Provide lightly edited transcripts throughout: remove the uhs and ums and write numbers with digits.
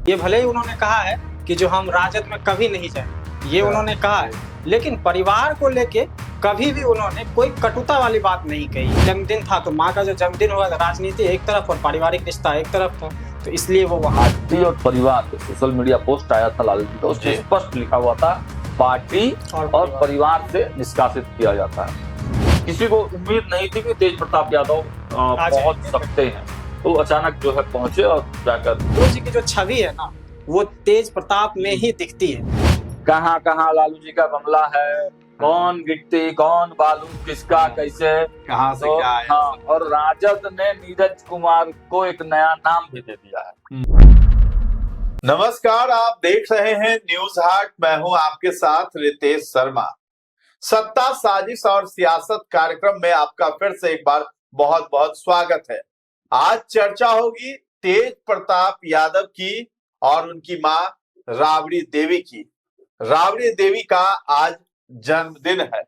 ये भले ही उन्होंने कहा है कि जो हम राजद में कभी नहीं जाएंगे, ये उन्होंने कहा है, लेकिन परिवार को लेके कभी भी उन्होंने कोई कटुता वाली बात नहीं कही। जन्मदिन था तो माँ का जो जन्मदिन हुआ था, राजनीति एक तरफ और पारिवारिक रिश्ता एक तरफ था, तो इसलिए वो वहाँ पार्टी और परिवार सोशल मीडिया पोस्ट आया था लालू जी का, उसमें स्पष्ट लिखा हुआ था पार्टी और परिवार से निष्कासित किया जाता है। किसी को उम्मीद नहीं थी कि तेज प्रताप यादव पहुंच सकते हैं, तो अचानक जो है पहुंचे और जाकर लालू जी की जो छवि है ना, वो तेज प्रताप में ही दिखती है। कहाँ कहाँ लालू जी का बंगला है, कौन गिट्टी कौन बालू किसका कैसे कहाँ से क्या है। हाँ, और राजद ने नीरज कुमार को एक नया नाम भी दे दिया है। नमस्कार, आप देख रहे हैं न्यूज हाट। मैं हूं आपके साथ रितेश शर्मा। सत्ता साजिश और सियासत कार्यक्रम में आपका फिर से एक बार बहुत बहुत स्वागत है। आज चर्चा होगी तेज प्रताप यादव की और उनकी मां राबड़ी देवी की। राबड़ी देवी का आज जन्मदिन है।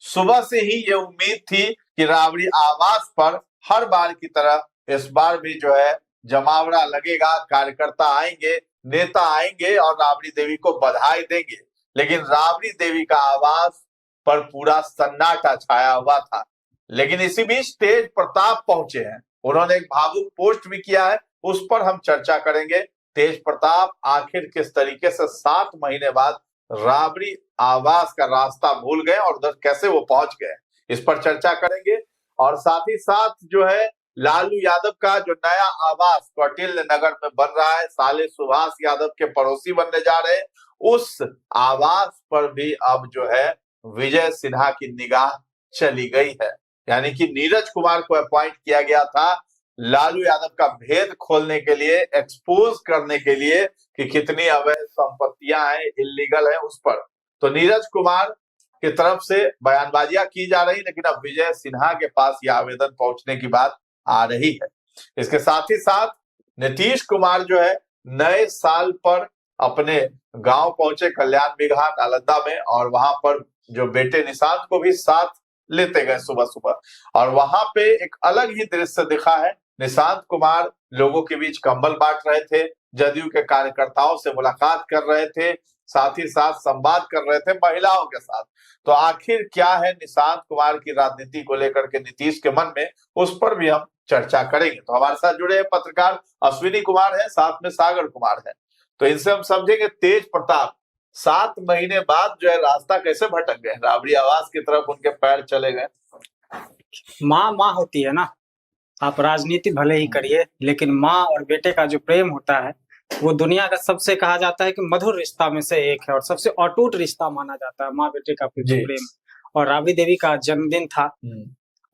सुबह से ही ये उम्मीद थी कि राबड़ी आवास पर हर बार की तरह इस बार भी जो है जमावड़ा लगेगा, कार्यकर्ता आएंगे, नेता आएंगे और राबड़ी देवी को बधाई देंगे। लेकिन राबड़ी देवी का आवास पर पूरा सन्नाटा छाया हुआ था। लेकिन इसी बीच तेज प्रताप पहुंचे हैं। उन्होंने एक भावुक पोस्ट भी किया है, उस पर हम चर्चा करेंगे। तेज प्रताप आखिर किस तरीके से 7 महीने बाद राबड़ी आवास का रास्ता भूल गए और उधर कैसे वो पहुंच गए, इस पर चर्चा करेंगे। और साथ ही साथ जो है लालू यादव का जो नया आवास कौटिल्य नगर में बन रहा है, साले सुभाष यादव के पड़ोसी बनने जा रहे हैं, उस आवास पर भी अब जो है विजय सिन्हा की निगाह चली गई है। यानी कि नीरज कुमार को अपॉइंट किया गया था लालू यादव का भेद खोलने के लिए, एक्सपोज करने के लिए कि कितनी अवैध संपत्तियां हैं, इल्लीगल है, उस पर तो नीरज कुमार की तरफ से बयानबाजियां की जा रही, लेकिन अब विजय सिन्हा के पास यह आवेदन पहुंचने की बात आ रही है। इसके साथ ही साथ नीतीश कुमार जो है नए साल पर अपने गांव पहुंचे, कल्याण बिगहा नालंदा में, और वहां पर जो बेटे निशांत को भी साथ लेते गए सुबह सुबह, और वहां पे एक अलग ही दृश्य दिखा है। निशांत कुमार लोगों के बीच कंबल बांट रहे थे, जदयू के कार्यकर्ताओं से मुलाकात कर रहे थे, साथ ही साथ संवाद कर रहे थे महिलाओं के साथ। तो आखिर क्या है निशांत कुमार की राजनीति को लेकर के नीतीश के मन में, उस पर भी हम चर्चा करेंगे। तो हमारे साथ जुड़े हैं पत्रकार अश्विनी कुमार है, साथ में सागर कुमार है। तो इनसे हम समझेंगे तेज प्रताप 7 महीने बाद जो है रास्ता कैसे भटक गए, राबड़ी आवास की तरफ उनके पैर चले गए। माँ माँ होती है ना, आप राजनीति भले ही करिए, लेकिन माँ और बेटे का जो प्रेम होता है वो दुनिया का सबसे, कहा जाता है कि मधुर रिश्ता में से एक है और सबसे अटूट रिश्ता माना जाता है माँ बेटे का प्रेम। और राबड़ी देवी का जन्मदिन था।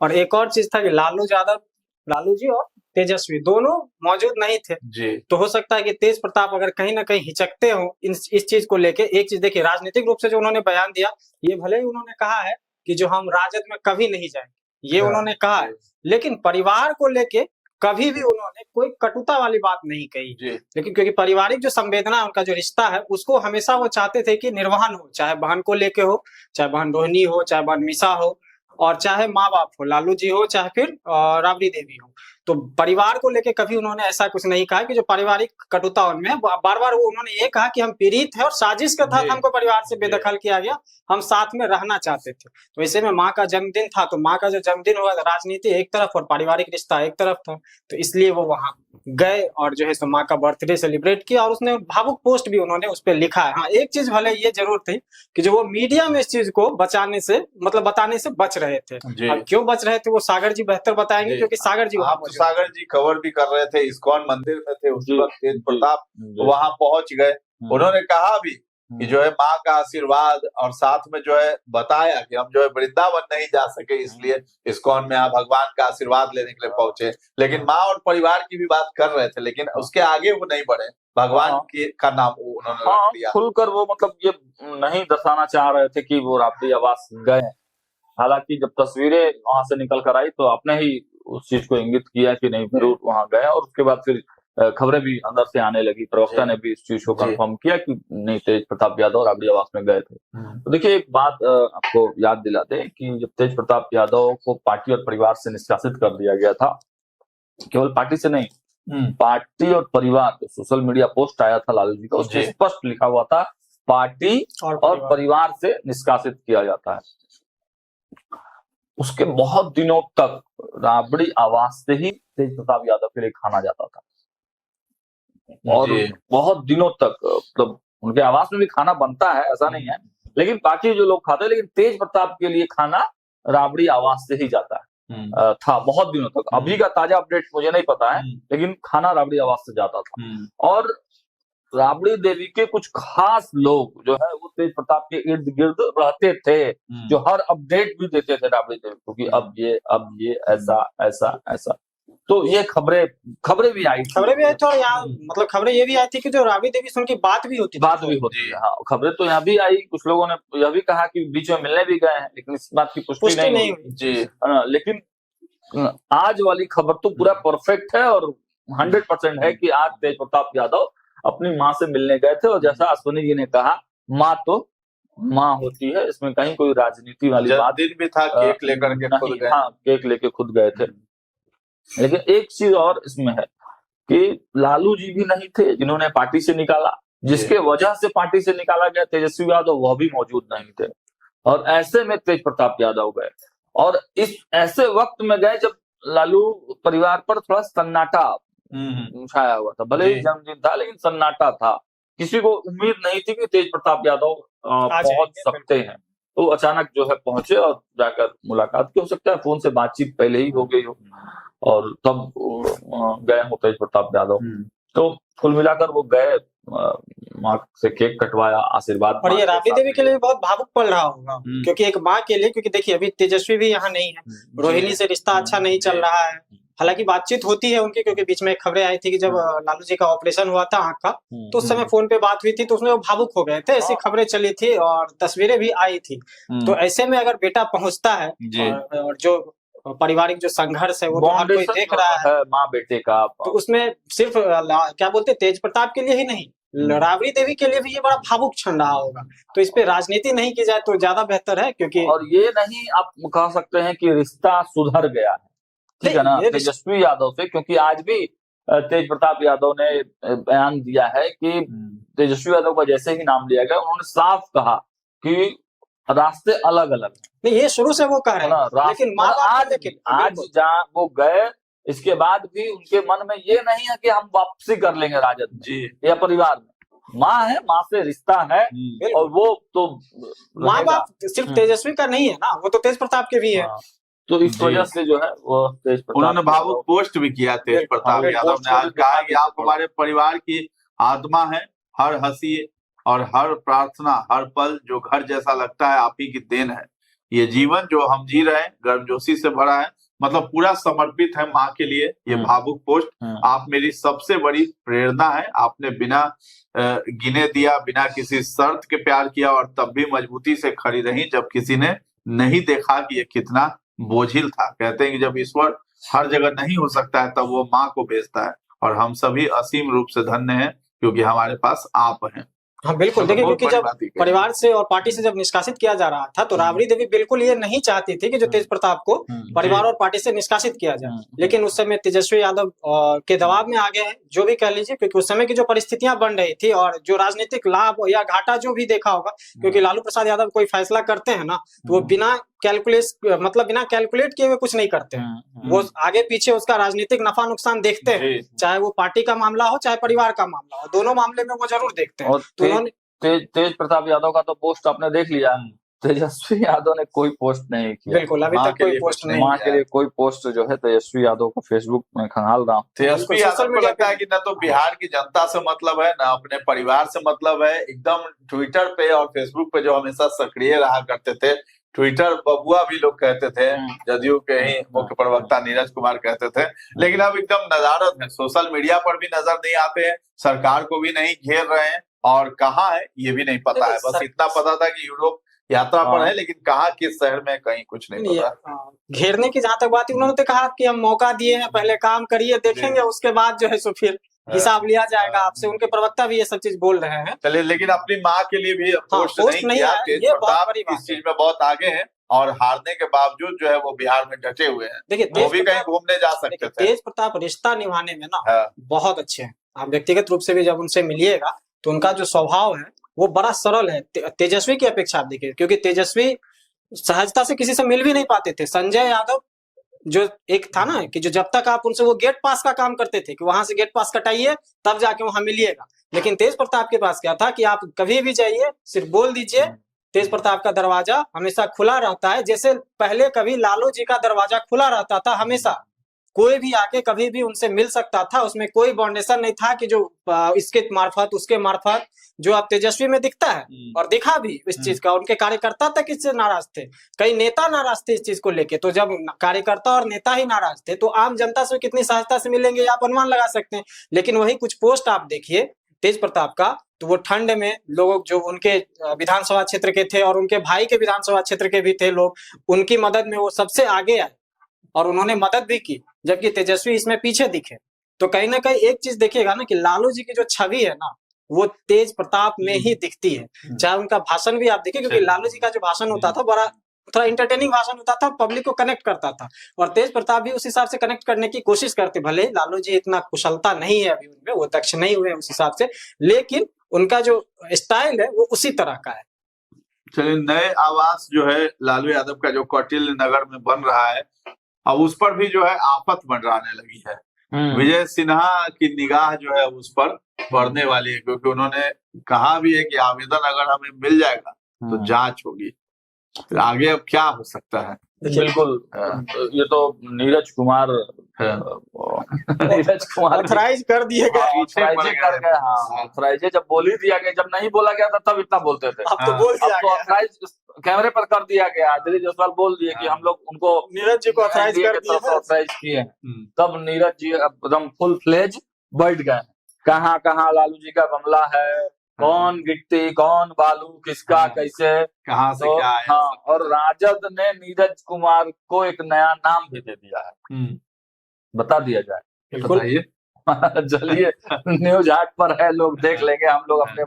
और एक और चीज था कि लालू जी और तेजस्वी दोनों मौजूद नहीं थे जी। तो हो सकता है कि तेज प्रताप अगर कहीं ना कहीं हिचकते हो इस चीज को लेके। एक चीज देखिए, राजनीतिक रूप से जो उन्होंने बयान दिया, ये भले ही उन्होंने कहा है कि जो हम राजद में कभी नहीं जाएंगे, ये उन्होंने कहा है, लेकिन परिवार को लेके कभी भी उन्होंने कोई कटुता वाली बात नहीं कही। लेकिन क्योंकि पारिवारिक जो संवेदना, उनका जो रिश्ता है, उसको हमेशा वो चाहते थे कि निर्वहन हो, चाहे बहन को लेके हो, चाहे बहन रोहिणी हो, चाहे बहन मिसा हो, और चाहे माँ बाप हो, लालू जी हो, चाहे फिर राबड़ी देवी हो। तो परिवार को लेके कभी उन्होंने ऐसा कुछ नहीं कहा कि जो पारिवारिक कटुता उनमें, बार बार वो उन्होंने ये कहा कि हम पीड़ित हैं और साजिश के तहत हमको परिवार से बेदखल किया गया, हम साथ में रहना चाहते थे। तो ऐसे में माँ का जन्मदिन था, तो माँ का जो जन्मदिन हुआ, राजनीति एक तरफ और पारिवारिक रिश्ता एक तरफ था, तो इसलिए वो वहां गए और जो है सो माँ का बर्थडे सेलिब्रेट किया। और उसने भावुक पोस्ट भी उन्होंने उस पर लिखा है। हाँ, एक चीज भले ये जरूर थी कि जो वो मीडिया में इस चीज को बताने से बच रहे थे। अब क्यों बच रहे थे वो सागर जी बेहतर बताएंगे, क्योंकि सागर जी कवर भी कर रहे थे, इस्कॉन मंदिर में थे उस वक्त तेज प्रताप वहां पहुंच गए। उन्होंने कहा भी कि जो है माँ का आशीर्वाद, और साथ में जो है बताया कि हम जो है वृंदावन नहीं जा सके, इसलिए इस्कॉन में आप भगवान का आशीर्वाद लेने के लिए पहुंचे। लेकिन माँ और परिवार की भी बात कर रहे थे, लेकिन उसके आगे वो नहीं बढ़े, भगवान का नाम उन्होंने रख दिया। खुलकर वो मतलब ये नहीं दर्शाना चाह रहे थे कि वो राबड़ी आवास गए। हालांकि जब तस्वीरें वहां से निकल कर आई तो आपने ही उस चीज को इंगित किया कि नहीं जरूर वहां गए, और उसके बाद फिर खबरें भी अंदर से आने लगी, प्रवक्ता ने भी इस चीज को कंफर्म किया कि नहीं तेज प्रताप यादव राबड़ी आवास में गए थे। तो देखिए, एक बात आपको याद दिलाते हैं कि जब तेज प्रताप यादव को पार्टी और परिवार से निष्कासित कर दिया गया था, केवल पार्टी से नहीं, पार्टी और परिवार, तो सोशल मीडिया पोस्ट आया था लालू जी का, उसमें जी। स्पष्ट लिखा हुआ था पार्टी और परिवार से निष्कासित किया जाता है। उसके बहुत दिनों तक राबड़ी आवास से ही तेज प्रताप यादव के लिए खाना जाता था, और जी। बहुत दिनों तक मतलब उनके आवास में भी खाना बनता है, ऐसा नहीं है, लेकिन बाकी जो लोग खाते हैं, लेकिन तेज प्रताप के लिए खाना राबड़ी आवास से ही जाता है। था बहुत दिनों तक। अभी का ताजा अपडेट मुझे नहीं पता है, लेकिन खाना राबड़ी आवास से जाता था। और राबड़ी देवी के कुछ खास लोग जो है वो तेज प्रताप के इर्द गिर्द रहते थे, जो हर अपडेट भी देते थे राबड़ी देवी को कि अब ये ऐसा ऐसा ऐसा। तो ये खबरें भी आई थी, और यहाँ मतलब खबरें ये भी आई थी कि जो राबड़ी देवी से उनकी बात भी होती है। हाँ, खबरें तो यहाँ भी आई, कुछ लोगों ने यह भी कहा कि बीच में मिलने भी गए हैं, लेकिन इस बात की पुष्टि नहीं हुई जी। लेकिन आज वाली खबर तो पूरा परफेक्ट है और 100% है कि आज तेज प्रताप यादव अपनी माँ से मिलने गए थे, और जैसा अश्विनी जी ने कहा, माँ तो माँ होती है, इसमें कहीं कोई राजनीति वाली बात दिन भी था, केक लेकर के खुद गए। हाँ, केक लेके खुद गए थे। लेकिन एक चीज और इसमें है कि लालू जी भी नहीं थे जिन्होंने पार्टी से निकाला, जिसके वजह से पार्टी से निकाला गया तेजस्वी यादव, वह भी मौजूद नहीं थे, और ऐसे में तेज प्रताप यादव गए, और इस ऐसे वक्त में गए जब लालू परिवार पर थोड़ा सन्नाटा छाया हुआ था। भले ही जन्मदिन था, लेकिन सन्नाटा था, किसी को उम्मीद नहीं थी कि तेज प्रताप यादव पहुंच सकते हैं। तो अचानक जो है पहुंचे और जाकर मुलाकात की, हो सकता है फोन से बातचीत पहले ही हो गई हो, और तब गए हो तेज प्रताप यादव। तो कुल मिलाकर वो गए, माँ से केक कटवाया, आशीर्वाद। और ये राबड़ी देवी के लिए बहुत भावुक पड़ रहा होगा, क्योंकि एक माँ के लिए, क्योंकि देखिए अभी तेजस्वी भी यहाँ नहीं है, रोहिणी से रिश्ता अच्छा नहीं चल रहा है। हालांकि बातचीत होती है उनकी, क्योंकि बीच में खबरें आई थी कि जब लालू जी का ऑपरेशन हुआ था आंख का, तो उस समय फोन पे बात हुई थी, तो उसमें वो भावुक हो गए थे, ऐसी खबरें चली थी और तस्वीरें भी आई थी। तो ऐसे में अगर बेटा पहुंचता है, और जो पारिवारिक जो संघर्ष है वो तो हर कोई देख रहा है माँ बेटे का, तो उसमें सिर्फ क्या बोलते तेज प्रताप के लिए ही नहीं, राबड़ी देवी के लिए भी ये बड़ा भावुक क्षण रहा होगा। तो इस पे राजनीति नहीं की जाए तो ज्यादा बेहतर है, क्योंकि और ये नहीं आप कह सकते हैं कि रिश्ता सुधर गया है, ठीक है ना, तेजस्वी यादव से, क्योंकि आज भी तेज प्रताप यादव ने बयान दिया है कि तेजस्वी यादव का जैसे ही नाम लिया गया, उन्होंने साफ कहा कि रास्ते अलग अलग नहीं, ये शुरू से वो कह रहे हैं, लेकिन आज जहाँ वो गए, इसके बाद भी उनके मन में ये नहीं है कि हम वापसी कर लेंगे राजद जी या परिवार में। माँ है, माँ से रिश्ता है, और वो तो माँ बाप सिर्फ तेजस्वी का नहीं है ना, वो तो तेज प्रताप के भी है। तो इस वजह से जो है वो तेज प्रताप, उन्होंने भावुक पोस्ट भी किया तेज प्रताप यादव ने, आज कहा कि आप हमारे परिवार की आत्मा है, हर हंसी और हर प्रार्थना, हर पल जो घर जैसा लगता है आप ही की देन है। ये जीवन जो हम जी रहे हैं गर्मजोशी से भरा है, मतलब पूरा समर्पित है माँ के लिए। ये भावुक पोस्ट, आप मेरी सबसे बड़ी प्रेरणा है, आपने बिना गिने दिया, बिना किसी शर्त के प्यार किया, और तब भी मजबूती से खड़ी रही जब किसी ने नहीं देखा कि ये कितना बोझिल था। कहते हैं कि जब ईश्वर हर जगह नहीं हो सकता है तब वो माँ को भेजता है, और हम सभी असीम रूप से धन्य हैं क्योंकि हमारे पास आप हैं। हाँ बिल्कुल, देखिए क्योंकि जब परिवार से और पार्टी से जब निष्कासित किया जा रहा था, तो राबड़ी देवी बिल्कुल ये नहीं चाहती थी कि जो तेज प्रताप को परिवार और पार्टी से निष्कासित किया जाए, लेकिन उस समय तेजस्वी यादव के दबाव में आ गए हैं, जो भी कह लीजिए, क्योंकि उस समय की जो परिस्थितियां बन रही थी और जो राजनीतिक लाभ या घाटा जो भी देखा होगा, क्योंकि लालू प्रसाद यादव कोई फैसला करते हैं ना, तो वो बिना कैलकुलेट किए हुए कुछ नहीं करते हैं, वो आगे पीछे उसका राजनीतिक नफा नुकसान देखते हैं, चाहे वो पार्टी का मामला हो चाहे परिवार का मामला हो, दोनों मामले में वो जरूर देखते हैं। तो उन्होंने तेज प्रताप यादव का तो पोस्ट आपने देख लिया, तेजस्वी यादव ने कोई पोस्ट नहीं किया, बिल्कुल अभी तक कोई पोस्ट नहीं, माँ के लिए कोई पोस्ट जो है तेजस्वी यादव को फेसबुक में खंगाल रहा हूँ। तेजस्वी यादव को लगता है कि न तो बिहार की जनता से मतलब है, न अपने परिवार से मतलब है। एकदम ट्विटर पे और फेसबुक पे जो हमेशा सक्रिय रहा करते थे, ट्विटर बबुआ भी लोग कहते थे, जदयू के ही मुख्य प्रवक्ता नीरज कुमार कहते थे, लेकिन अब एकदम नदारद है, सोशल मीडिया पर भी नजर नहीं आते हैं, सरकार को भी नहीं घेर रहे हैं, और कहाँ है ये भी नहीं पता है। बस इतना पता था कि यूरोप यात्रा पर है, लेकिन कहाँ किस शहर में कहीं कुछ नहीं पता। घेरने की जहां तक बात है, उन्होंने तो कहा कि हम मौका दिए हैं, पहले काम करिए, देखेंगे उसके बाद जो है सो फिर हिसाब लिया जाएगा आपसे। उनके प्रवक्ता भी ये सब चीज बोल रहे हैं। चलिए, लेकिन अपनी माँ के लिए भी पोस्ट नहीं किया। तेज प्रताप इस चीज में बहुत आगे हैं, और हारने के बावजूद जो है वो बिहार में डटे हुए हैं। देखिए वो भी कहीं घूमने जा सकते देखिए थे। तेज प्रताप रिश्ता निभाने में ना हाँ। बहुत अच्छे हैं। आप व्यक्तिगत रूप से भी जब उनसे मिलिएगा तो उनका जो स्वभाव है वो बड़ा सरल है, तेजस्वी की अपेक्षा आप देखिए, क्योंकि तेजस्वी सहजता से किसी से मिल भी नहीं पाते थे। संजय यादव जो एक था ना कि जो जब तक आप उनसे वो गेट पास का काम करते थे कि वहां से गेट पास कटाइए तब जाके वहां मिलिएगा, लेकिन तेज प्रताप के पास क्या था कि आप कभी भी जाइए सिर्फ बोल दीजिए, तेज प्रताप का दरवाजा हमेशा खुला रहता है। जैसे पहले कभी लालू जी का दरवाजा खुला रहता था, हमेशा कोई भी आके कभी भी उनसे मिल सकता था, उसमें कोई बाउंडेशन नहीं था कि जो इसके मार्फत उसके मार्फत, जो अब तेजस्वी में दिखता है और दिखा भी इस चीज का। उनके कार्यकर्ता तक इससे नाराज थे, कई नेता नाराज थे इस चीज को लेके। तो जब कार्यकर्ता और नेता ही नाराज थे तो आम जनता से कितनी सहजता से मिलेंगे आप अनुमान लगा सकते हैं। लेकिन वही कुछ पोस्ट आप देखिए तेज प्रताप का, तो वो ठंड में लोग जो उनके विधानसभा क्षेत्र के थे और उनके भाई के विधानसभा क्षेत्र के भी थे लोग, उनकी मदद में वो सबसे आगे आए और उन्होंने मदद भी की, जबकि तेजस्वी इसमें पीछे दिखे। तो कहीं ना कहीं एक चीज देखिएगा ना कि लालू जी की जो छवि है ना वो तेज प्रताप में ही दिखती है। चाहे उनका भाषण भी आप देखिए, क्योंकि लालू जी का जो भाषण होता था बड़ा थोड़ा इंटरटेनिंग भाषण होता था, पब्लिक को कनेक्ट करता था, और तेज प्रताप भी उस हिसाब से कनेक्ट करने की कोशिश करते। भले लालू जी इतना कुशलता नहीं है अभी उनमें, वो दक्ष नहीं हुए उस हिसाब से, लेकिन उनका जो स्टाइल है वो उसी तरह का है। चलिए, नए आवास जो है लालू यादव का जो कौटिल्य नगर में बन रहा है, अब उस पर भी जो है आफत मंडराने लगी है। विजय सिन्हा की निगाह जो है उस पर पड़ने वाली है, क्योंकि उन्होंने कहा भी है कि आवेदन अगर हमें मिल जाएगा तो जांच होगी। तो आगे अब क्या हो सकता है? बिल्कुल, ये तो नीरज कुमार ऑथराइज कर दिए गए, ऑथराइज जब बोल ही दिया गया, जब नहीं बोला गया था तब इतना बोलते थे, अब तो बोल दिया गया, ऑथराइज कैमरे पर कर दिया गया। दिलीप जायसवाल बोल दिए कि हम लोग उनको नीरज जी को ऑथराइज कर दिया, ऑथराइज किए। तब नीरज जी एकदम फुल फ्लेज बैठ गए। कहाँ कहाँ लालू जी का मामला है, कौन गिट्टी कौन बालू किसका कैसे कहाँ से क्या आया। हाँ, और राजद ने नीरज कुमार को एक नया नाम भी दे दिया है, बता दिया जाए। बताइए। चलिए, न्यूज हाट पर है, लोग देख लेंगे, हम लोग अपने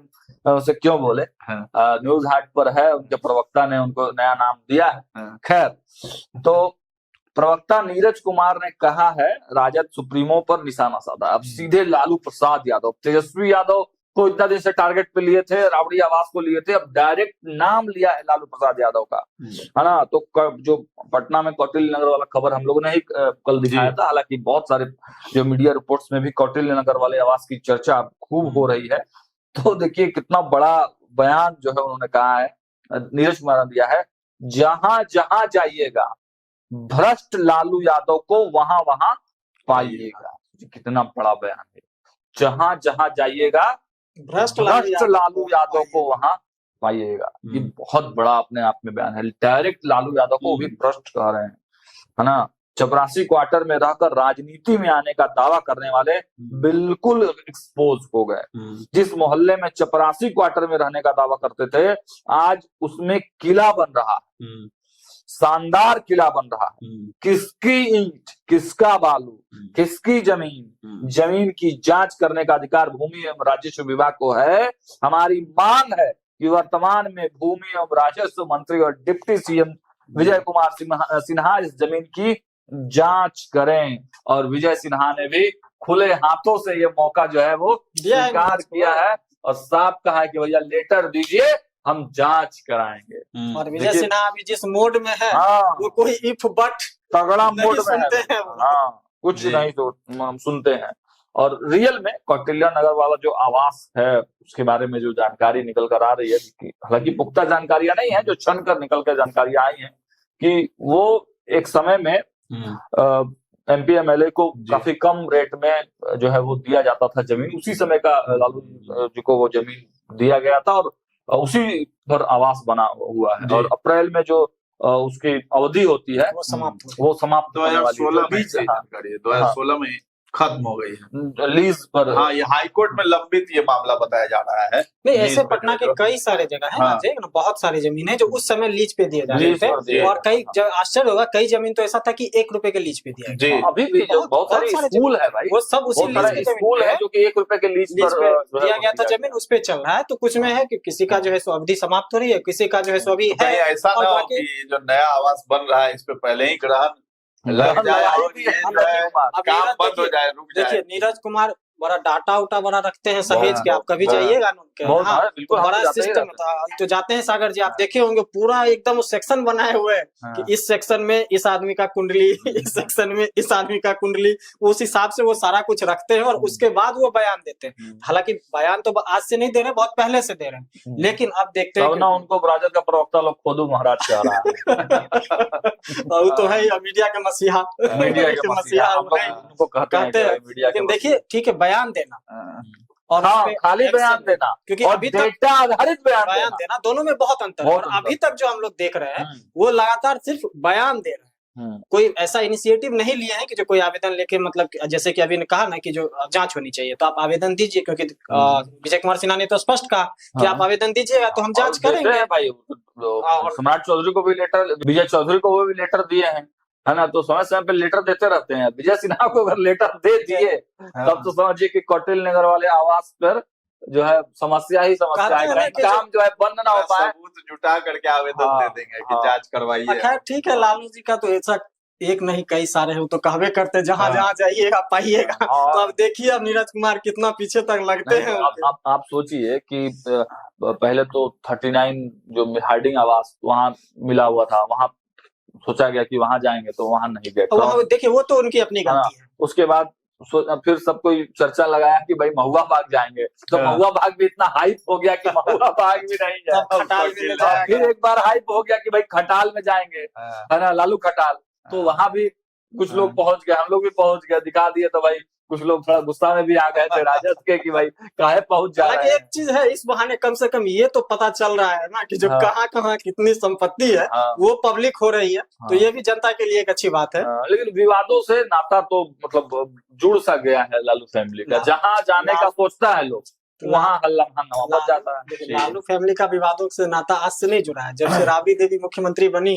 उसे क्यों बोले। न्यूज हाट पर है, उनके प्रवक्ता ने उनको नया नाम दिया है। खैर, तो प्रवक्ता नीरज कुमार ने कहा है राजद सुप्रीमो पर निशाना साधा। अब सीधे लालू प्रसाद यादव, तेजस्वी यादव को इतना दिन से टारगेट पे लिए थे, राबड़ी आवास को लिए थे, अब डायरेक्ट नाम लिया है लालू प्रसाद यादव का, है ना। तो जो पटना में कौटिल्य नगर वाला खबर हम लोगों ने ही कल दिखाया था, हालांकि बहुत सारे जो मीडिया रिपोर्ट्स में भी कौटिल्य नगर वाले आवास की चर्चा खूब हो रही है। तो देखिए कितना बड़ा बयान जो है उन्होंने कहा है, नीरज कुमार ने दिया है, जहां जहां जाइएगा भ्रष्ट लालू यादव को वहां वहां पाइएगा। कितना बड़ा बयान है, जहां जहां जाइएगा भ्रष्ट लालू यादव को वहां पाइएगा। ये बहुत बड़ा अपने आप में बयान है। डायरेक्ट लालू यादव को भी भ्रष्ट कह रहे हैं, है ना। चपरासी क्वार्टर में रहकर राजनीति में आने का दावा करने वाले बिल्कुल एक्सपोज हो गए। जिस मोहल्ले में चपरासी क्वार्टर में रहने का दावा करते थे, आज उसमें किला बन रहा है, शानदार किला बन रहा है। किसकी ईंट, किसका बालू, किसकी जमीन, जमीन की जांच करने का अधिकार भूमि एवं राजस्व विभाग को है। हमारी मांग है कि वर्तमान में भूमि एवं राजस्व मंत्री और डिप्टी सीएम विजय कुमार सिन्हा इस जमीन की जांच करें। और विजय सिन्हा ने भी खुले हाथों से ये मौका जो है वो स्वीकार किया है और साफ कहा है कि भैया लेटर दीजिए, हम जांच कराएंगे। और विजय सिन्हा अभी जिस मोड में है, वो कोई इफ बट तगड़ा मोड में है। कुछ जी। नहीं तो हम सुनते हैं। और रियल में कौटिल्य नगर वाला जो आवास है उसके बारे में जो जानकारी निकल कर आ रही है, हालांकि पुख्ता जानकारियां नहीं है, जो छन कर निकल कर जानकारियां आई हैं कि वो एक समय में एमपी एमएलए को काफी कम रेट में जो है वो दिया जाता था जमीन। उसी समय का लालू जी को वो जमीन दिया गया था और उसी पर आवास बना हुआ है। और अप्रैल में जो उसकी अवधि होती है वो समाप्त 2016 में 2016 में खत्म हो गई है। लीज पर। हाँ, ये हाईकोर्ट में लंबित ये मामला बताया जा रहा है। नहीं, लीज ऐसे पे पटना के जो- कई सारे जगह है हाँ। ना, बहुत सारी जमीन है जो उस समय लीज पे दिए जा रहे लीज पर थे, दिए और जाते कई हैं। आश्चर्य होगा, कई जमीन तो ऐसा था कि 1 रुपए के लीज पे दिया जी अभी भी जो बहुत सारे स्कूल है भाई, वो सब उसी बहुत लीज सारे की जमीन स्कूल पे है जो कि 1 रुपए के लीज लीज पर पे जो है दिया वो गया था दिया जमीन, उस पे चल रहा है। तो कुछ में है कि किसी का जो है सो अवधि समाप्त हो रही है, किसी का जो है सो अभी तो कहीं है, ऐसा और ना हो बाकी कि जो नया आवास बन रहा है इस पे पहले ही ग्रहण लग ग्रहण जाए लगाई और भी ये है जो है अब काम नीरज बंद हो जाए, रुक जाए। देखिए नीरज कुमार बड़ा डाटा उटा बड़ा रखते हैं सहेज के, आप कभी बहुत, जाइएगा ना उनके बहुत, हाँ, हाँ, बिल्कुल, तो हम बड़ा तो जाते ही सिस्टम रहते था। तो जाते हैं सागर जी, आप देखे होंगे पूरा एकदम सेक्शन बनाए हुए हैं हाँ। कि इस सेक्शन में इस आदमी का कुंडली, इस सेक्शन में इस आदमी का कुंडली, उस हिसाब से वो सारा कुछ रखते हैं और उसके बाद वो बयान देते हैं। हालांकि बयान तो आज से नहीं दे रहे, बहुत पहले से दे रहे हैं, लेकिन अब देखते हैं तब ना उनको राजद का प्रवक्ता लोग खोदू महाराज कह रहा है। वो तो है ही मीडिया के मसीहा, मीडिया के मसीहा हम वो है ही। लोग उनको कहते हैं कहते कि हैं, भाई मीडिया के लेकिन देखिए ठीक है, बयान देना मसीहा। और हाँ, उसपे खाली action बयान देना, क्योंकि और अभी तक डेटा आधारित बयान बयान देना। देना, दोनों में बहुत अंतर है। बहुत और अंतर। अभी तक जो हम लोग देख रहे हैं वो लगातार सिर्फ बयान दे रहे हैं, कोई ऐसा इनिशिएटिव नहीं लिए हैं कि जो कोई आवेदन लेके, मतलब जैसे कि अभी ने कहा ना कि जो जांच होनी चाहिए, तो आप आवेदन दीजिए, क्योंकि विजय कुमार सिन्हा ने तो स्पष्ट कहा कि हाँ। आप आवेदन दीजिएगा तो हम जांच और देते करेंगे। हैं भाई, और- सम्राट चौधरी को भी लेटर, विजय चौधरी को वो भी लेटर दिए हैं, है ना, तो समय समय पे लेटर देते रहते हैं। विजय सिन्हा को अगर लेटर दे दिए तब तो समझिए कि कौटिल्य नगर वाले आवास पर जो है समस्या ही समस्या कहते है, हैं ना कहीं कि काम जो है बंद ना हो पाए। सबूत जुटा करके आवेदन हाँ, दे देंगे कि हाँ। जांच करवाइए। खैर ठीक है, लालू जी का तो ऐसा एक नहीं कई सारे हैं, वो तो कहवे करते जहां हाँ। जहां जाइएगा पाइएगा। हाँ। तो अब देखिए अब नीरज कुमार कितना पीछे तक लगते नहीं, हैं। आप सोचिए कि पहले तो 39 जो हार्डिंग आवास वहां मिला हुआ था, वहां सोचा गया कि वहां जाएंगे तो वहां नहीं गए। वहां देखिए वो तो उनकी अपनी गलती है। उसके बाद फिर सब कोई चर्चा लगाया कि भाई महुआ बाग जाएंगे, तो हाँ। महुआ बाग भी इतना हाइप हो गया कि महुआ बाग भी नहीं तब जाए। खटाल भी ले जाया फिर गया। एक बार हाइप हो गया कि भाई खटाल में जाएंगे, हाँ। है ना, लालू खटाल, तो वहां भी कुछ लोग पहुंच गए, हम लोग भी पहुंच गए, दिखा दिए, तो भाई कुछ लोग थोड़ा गुस्सा में भी आ गए थे राजद के कि भाई काहे पहुंच जा रहे हालांकि हैं। एक चीज है, इस बहाने कम से कम ये तो पता चल रहा है ना कि जो हाँ। कहाँ कहाँ कितनी संपत्ति है हाँ। वो पब्लिक हो रही है, तो ये भी जनता के लिए एक अच्छी बात है। लेकिन विवादों से नाता तो मतलब जुड़ सा गया है लालू फैमिली का, जहां जाने का सोचता है लोग वहां हल्ला हंगामा मच जाता है। देखिए, लालू फैमिली का विवादों से नाता आज से नहीं जुड़ा है, जब से राबड़ी देवी मुख्यमंत्री बनी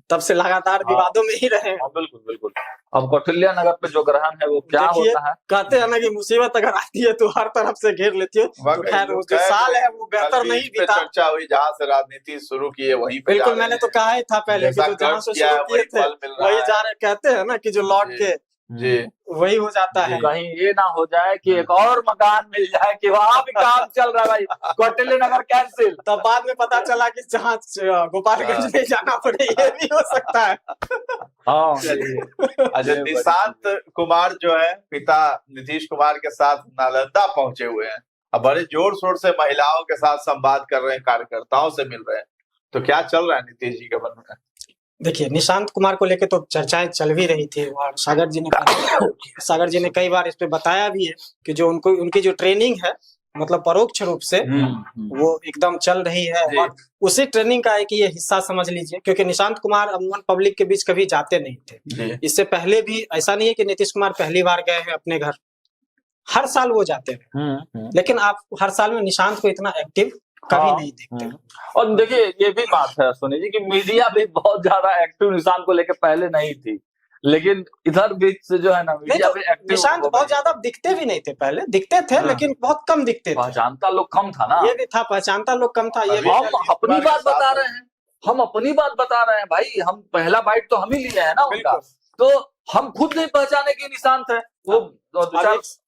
तब से लगातार विवादों में ही रहे हैं। हाँ, बिल्कुल बिल्कुल। अब कौटिल्य नगर पे जो ग्रहण है वो क्या देखिए, होता है, कहते हैं ना कि मुसीबत अगर आती है तो हर तरफ से घेर लेती है, तो खैर वो जो साल है वो बेहतर नहीं पे बीता। चर्चा हुई, जहाँ से राजनीति शुरू की है वहीं पे बिल्कुल, जा मैंने रहे तो कहा ही था पहले कि जैसा जो जहाँ कर्ज से किया है शुरू किए वही थे फल मिल रहा वही है। जा रहे, कहते हैं ना कि जो लौट जी। के जी वही हो जाता है। कहीं ये ना हो जाए कि एक और मकान मिल जाए कि वहां भी काम चल रहा है भाई, कौटिल्य नगर कैंसिल, तब बाद में पता चला कि जहाँ गोपालगंज में जाना पड़े, ये भी हो सकता है। हाँ। अच्छा, निशांत कुमार जो है पिता नीतीश कुमार के साथ नालंदा पहुंचे हुए हैं, अब बड़े जोर शोर से महिलाओं के साथ संवाद कर रहे हैं, कार्यकर्ताओं से मिल रहे हैं, तो क्या चल रहा है नीतीश जी के मन में? देखिए, निशांत कुमार को लेकर तो चर्चाएं चल भी रही थी और सागर जी ने कई बार इस पे बताया भी है कि जो उनकी जो ट्रेनिंग है, मतलब परोक्ष रूप से वो एकदम चल रही है, और उसी ट्रेनिंग का है कि ये हिस्सा समझ लीजिए, क्योंकि निशांत कुमार अमूमन पब्लिक के बीच कभी जाते नहीं थे। इससे पहले भी ऐसा नहीं है कि नीतीश कुमार पहली बार गए हैं अपने घर, हर साल वो जाते हैं, लेकिन आप हर साल में निशांत को इतना एक्टिव कभी नहीं देखते। और देखिए ये भी बात है सोनी जी कि मीडिया भी बहुत ज्यादा एक्टिव निशांत को लेकर पहले नहीं थी, लेकिन इधर बीच से जो है ना मीडिया भी एक्टिव। निशांत बहुत ज्यादा दिखते भी नहीं थे, पहले दिखते थे लेकिन बहुत कम दिखते थे, पहचानता लोग कम था ना, ये भी था, पहचानता लोग कम था। ये भी हम अपनी बात बता रहे हैं, हम अपनी बात बता रहे हैं भाई, हम पहला बाइट तो हम ही लिए हैं ना उनका, तो हम खुद नहीं पहचाने कि निशांत है वो।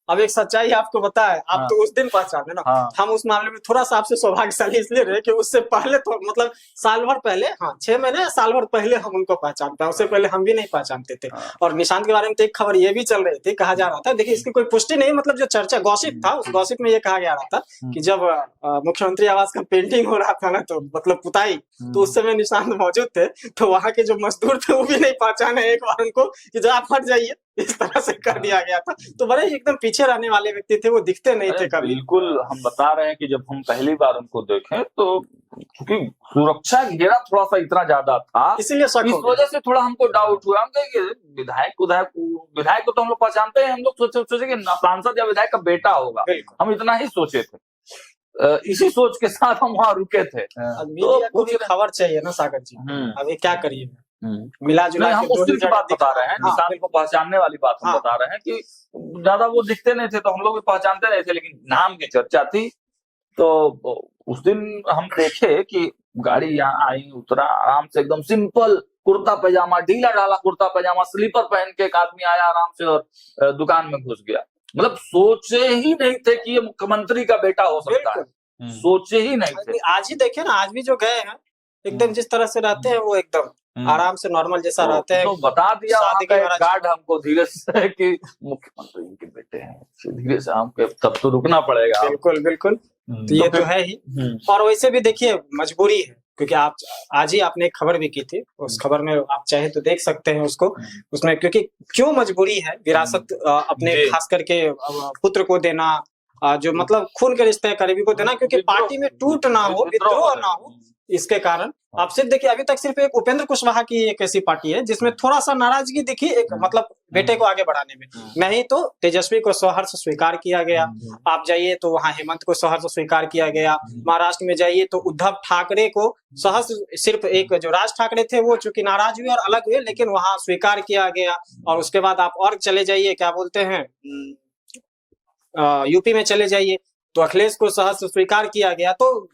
अब एक सच्चाई आपको बताए, आप तो उस दिन पहचाने ना, हम उस मामले में थोड़ा सा आपसे सौभाग्यशाली इसलिए रहे कि उससे पहले तो मतलब साल भर पहले, 6 महीने साल भर पहले हम उनको पहचानते हैं, उससे पहले हम भी नहीं पहचानते थे। और निशांत के बारे में तो एक खबर ये भी चल रही थी, कहा जा रहा था, देखिए इसकी कोई पुष्टि नहीं, मतलब जो चर्चा गॉसिप था, उस गॉसिप में ये कहा जा रहा था कि जब मुख्यमंत्री आवास का पेंटिंग हो रहा था ना, तो मतलब पुताई, तो उस समय निशांत मौजूद थे, तो वहां के जो मजदूर थे वो भी नहीं पहचाने एक बार उनको कि जब आप हट जाइए, इस तरह से कर दिया गया था। तो बड़े एकदम पीछे रहने वाले व्यक्ति थे, वो दिखते नहीं थे अरे कभी। बिल्कुल, हम बता रहे हैं कि जब हम पहली बार उनको देखे तो क्योंकि सुरक्षा घेरा थोड़ा सा इतना ज्यादा था, इसीलिए शक इस हो गया। वजह से थोड़ा हमको डाउट हुआ। हम कहे कि विधायक को तो हम लोग पहचानते हैं, हम लोग सोचे कि सांसद या विधायक का बेटा होगा, बिल्कुल। हम इतना ही सोचे थे। इसी सोच के साथ हम वहां रुके थे। अब मीडिया को भी खबर चाहिए ना सागर जी, अभी क्या करिए, मिला जुला नहीं, हम के उस दिन की बात बता रहे हैं, हाँ, निशान को पहचानने वाली बात हम हाँ। बता रहे हैं कि ज्यादा वो दिखते नहीं थे तो हम लोग भी पहचानते नहीं थे, लेकिन नाम की चर्चा थी। तो उस दिन हम देखे कि गाड़ी यहाँ आई, उतरा आराम से, एकदम सिंपल कुर्ता पैजामा, ढीला ढाला कुर्ता पैजामा, स्लीपर पहन के एक आदमी आया आराम से और दुकान में घुस गया। मतलब सोचे ही नहीं थे कि ये मुख्यमंत्री का बेटा हो सकता है, सोचे ही नहीं थे। आज ही देखे ना, आज भी जो गए हैं एकदम जिस तरह से रहते हैं वो एकदम आराम से नॉर्मल जैसा रहते हैं। तो बता दिया वहाँ शादी का के एक महाराज। गार्ड हमको धीरे से कि मुख्यमंत्री के बेटे हैं, धीरे से हमको तब तो रुकना पड़ेगा। बिल्कुल बिल्कुल, तो ये तो है ही। और वैसे भी देखिए मजबूरी है, क्योंकि आप आज ही आपने एक खबर भी की थी, उस खबर में आप चाहे तो देख सकते हैं उसको, उसमें क्योंकि क्यों मजबूरी है विरासत अपने जी। खास करके पुत्र को देना, जो मतलब खून के रिश्ते करीबी को देना, क्योंकि पार्टी में टूट ना हो, विद्रोह ना हो, इसके कारण आप सिर्फ देखिए अभी तक सिर्फ एक उपेंद्र कुशवाहा की एक ऐसी पार्टी है जिसमें थोड़ा सा नाराजगी दिखी, एक मतलब बेटे को आगे बढ़ाने में। नहीं तो तेजस्वी को सहर्ष स्वीकार किया गया, आप जाइए तो वहां हेमंत को सहर्ष स्वीकार किया गया, महाराष्ट्र में जाइए तो उद्धव ठाकरे को सहर्ष, सिर्फ एक जो राज ठाकरे थे वो चूंकि नाराज हुए और अलग हुए, लेकिन वहां स्वीकार किया गया। और उसके बाद आप और चले जाइए, क्या बोलते हैं, यूपी में चले जाइए तो अखिलेश को सहर्ष स्वीकार किया गया। तो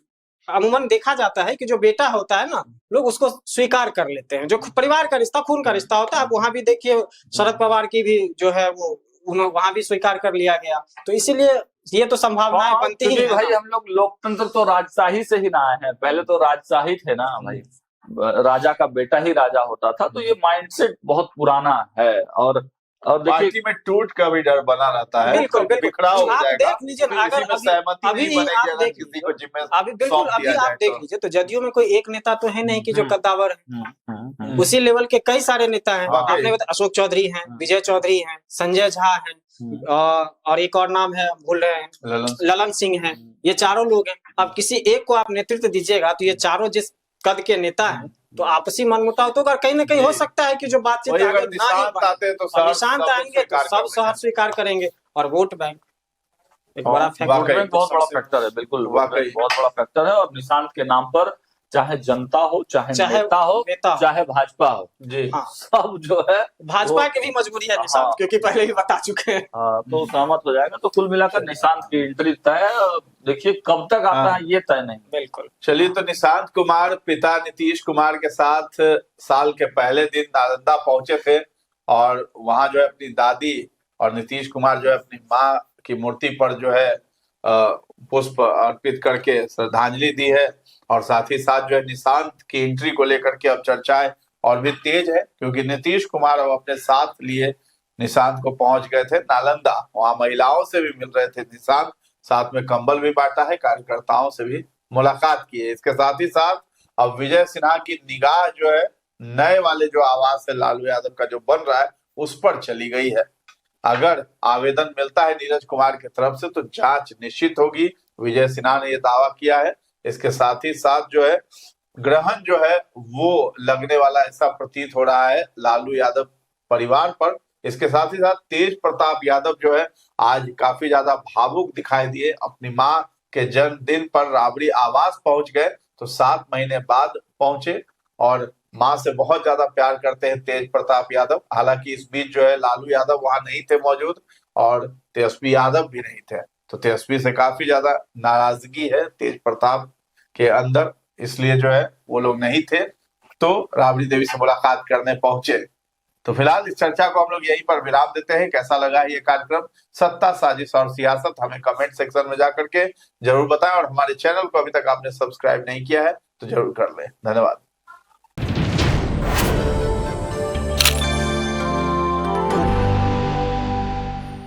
अमूमन देखा जाता है कि जो बेटा होता है ना, लोग उसको स्वीकार कर लेते हैं, जो परिवार का रिश्ता, खून का रिश्ता होता है। आप वहां भी देखिए शरद पवार की भी जो है वो वहां भी स्वीकार कर लिया गया। तो इसीलिए ये तो संभावनाएं बनती ही है भाई, ना। हम लोग लोकतंत्र तो राजशाही से ही ना आए हैं, पहले तो राजशाही थे ना भाई, राजा का बेटा ही राजा होता था। तो ये माइंडसेट बहुत पुराना है। और देखिए पार्टी में टूट का भी डर बना रहता है, बिल्कुल बिल्कुल, बिखराव हो आप जाएगा, देख लीजिए फिर अगर इसी में सहमति अभी नहीं बनेगी आप अगर देख किसी को जिम्मे अभी बिल्कुल सौंप अभी दिया आप जाए देख तो। लीजिए तो जदयू में कोई एक नेता तो है नहीं कि जो कद्दावर है, उसी लेवल के कई सारे नेता हैं। वाकई। आपने बताया अशोक चौधरी हैं, विजय चौधरी हैं, संजय झा हैं, और एक और नाम है भूल रहे हैं, ललन सिंह हैं। ये चारों लोग हैं। अब किसी एक को आप नेतृत्व दीजिएगा तो ये चारों जिस कद के नेता हैं तो आपसी मनमुटाव तो अगर कहीं ना कहीं हो सकता है कि जो बातचीत वही आगे अगर ना ही निशांत बढ़े। आते हैं तो और निशांत आएंगे तो सब सहर्ष स्वीकार करेंगे। और वोट बैंक एक बड़ा वाकई। फैक्टर, बहुत बड़ा फैक्टर है, बिल्कुल वाकई। बहुत बड़ा फैक्टर है। और निशांत के नाम पर चाहे जनता हो, चाहे नेता हो, चाहे भाजपा हो, जी हाँ। सब जो है भाजपा की भी मजबूरी है निशांत, हाँ। क्योंकि पहले ही बता चुके हैं। तो सहमत हो जाएगा। तो कुल मिलाकर निशांत की एंट्री तय है। देखिए कब तक आता है ये तय नहीं। बिल्कुल। चलिए, तो निशांत कुमार पिता नीतीश कुमार के साथ साल के पहले दिन नालंदा पहुंचे थे और वहां जो है अपनी दादी और नीतीश कुमार जो है अपनी माँ की मूर्ति पर जो है पुष्प अर्पित करके श्रद्धांजलि दी है। और साथ ही साथ जो है निशांत की एंट्री को लेकर के अब चर्चाएं और भी तेज है, क्योंकि नीतीश कुमार अब अपने साथ लिए निशांत को पहुंच गए थे नालंदा। वहां महिलाओं से भी मिल रहे थे निशांत, साथ में कंबल भी बांटा है, कार्यकर्ताओं से भी मुलाकात की है। इसके साथ ही साथ अब विजय सिन्हा की निगाह जो है नए वाले जो आवास है लालू यादव का जो बन रहा है उस पर चली गई है। अगर आवेदन मिलता है नीरज कुमार की तरफ से तो जांच निश्चित होगी, विजय सिन्हा ने यह दावा किया है। इसके साथ ही साथ जो है ग्रहण जो है वो लगने वाला ऐसा प्रतीत हो रहा है लालू यादव परिवार पर। इसके साथ ही साथ तेज प्रताप यादव जो है आज काफी ज्यादा भावुक दिखाई दिए, अपनी माँ के जन्मदिन पर राबड़ी आवास पहुंच गए। तो 7 महीने बाद पहुंचे और माँ से बहुत ज्यादा प्यार करते हैं तेज प्रताप यादव। हालांकि इस बीच जो है लालू यादव वहां नहीं थे मौजूद और तेजस्वी यादव भी नहीं थे, तो तेजस्वी से काफी ज्यादा नाराजगी है तेज प्रताप के अंदर, इसलिए जो है वो लोग नहीं थे, तो राबड़ी देवी से मुलाकात करने पहुंचे। तो फिलहाल इस चर्चा को हम लोग यहीं पर विराम देते हैं। कैसा लगा ये कार्यक्रम सत्ता, साजिश और सियासत, हमें कमेंट सेक्शन में जाकर के जरूर बताएं। और हमारे चैनल को अभी तक आपने सब्सक्राइब नहीं किया है तो जरूर कर लें। धन्यवाद।